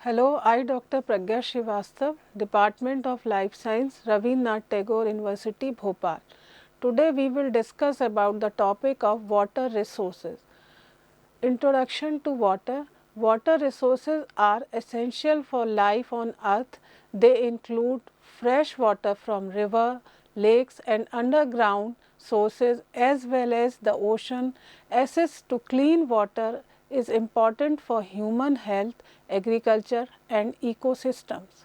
Hello, I Dr. Pragya Srivastav, Department of Life Science, Rabindranath Tagore University, Bhopal. Today we will discuss about the topic of water resources. Introduction to water. Water resources are essential for life on earth. They include fresh water from river, lakes and underground sources as well as the ocean. Access to clean water is important for human health, agriculture and ecosystems.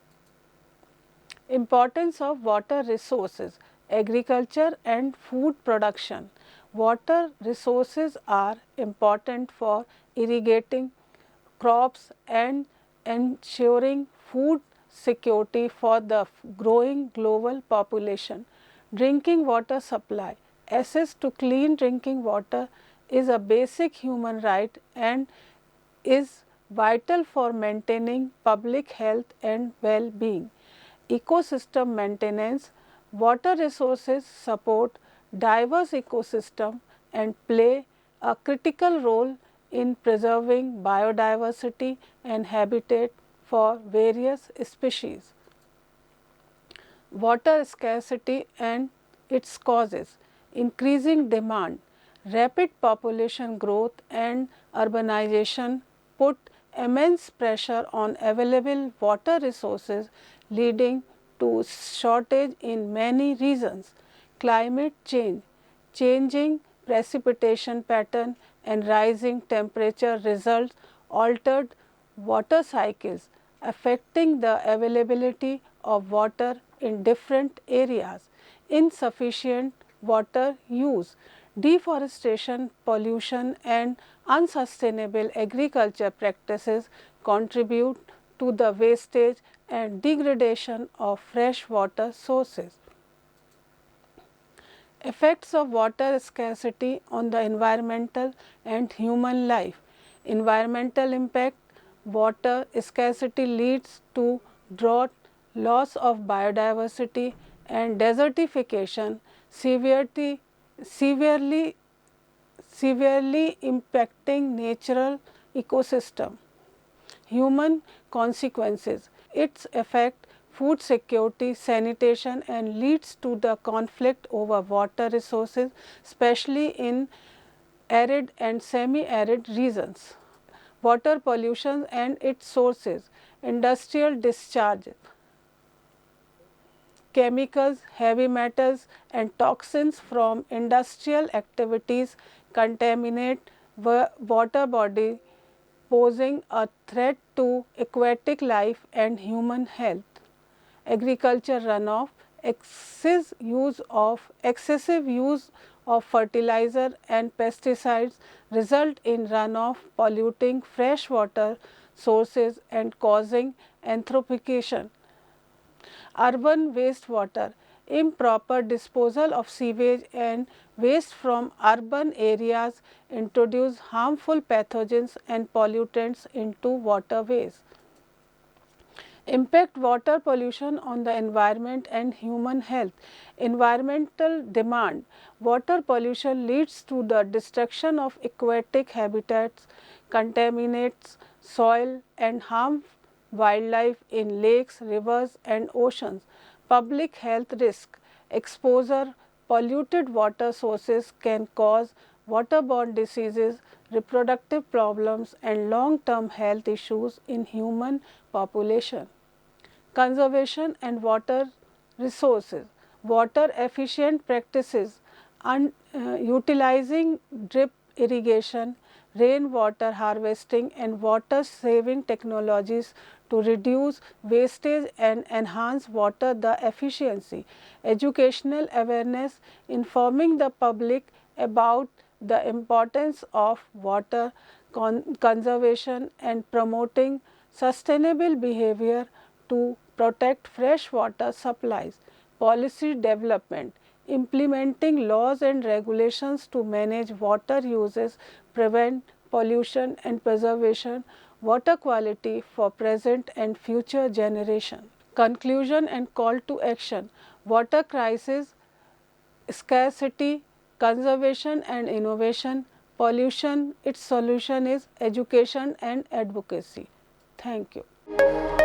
Importance of water resources, agriculture and food production. Water resources are important for irrigating crops and ensuring food security for the growing global population. Drinking water supply. Access to clean drinking water is a basic human right and is vital for maintaining public health and well-being. Ecosystem maintenance. Water resources support diverse ecosystem and play a critical role in preserving biodiversity and habitat for various species. Water scarcity and its causes. Increasing demand, rapid population growth and urbanization put immense pressure on available water resources, leading to shortage in many regions. Climate change, changing precipitation pattern and rising temperature results altered water cycles, affecting the availability of water in different areas. Insufficient water use, deforestation, pollution and unsustainable agriculture practices contribute to the wastage and degradation of fresh water sources. Effects of water scarcity on the environmental and human life. Environmental impact. Water scarcity leads to drought, loss of biodiversity and desertification, severely impacting natural ecosystem. Human consequences. Its affect food security, sanitation and leads to the conflict over water resources, especially in arid and semi-arid regions. Water pollution and its sources, industrial discharge, chemicals, heavy metals and toxins from industrial activities contaminate water body, posing a threat to aquatic life and human health. Agriculture runoff, excessive use of fertilizer and pesticides result in runoff polluting freshwater sources and causing eutrophication. Urban wastewater, improper disposal of sewage and waste from urban areas introduce harmful pathogens and pollutants into waterways. Impact water pollution on the environment and human health. Environmental demand. Water pollution leads to the destruction of aquatic habitats, contaminates soil and harm wildlife in lakes, rivers and oceans. Public health risk. Exposure polluted water sources can cause waterborne diseases, reproductive problems and long-term health issues in human population. Conservation and water resources, water efficient practices, utilizing drip irrigation, rainwater harvesting and water saving technologies to reduce wastage and enhance water the efficiency. Educational awareness, informing the public about the importance of water conservation and promoting sustainable behavior to protect fresh water supplies. Policy development, implementing laws and regulations to manage water uses, prevent pollution and preservation water quality for present and future generation. Conclusion and call to action. Water crisis, scarcity, conservation and innovation, pollution, its solution is education and advocacy. Thank you. you.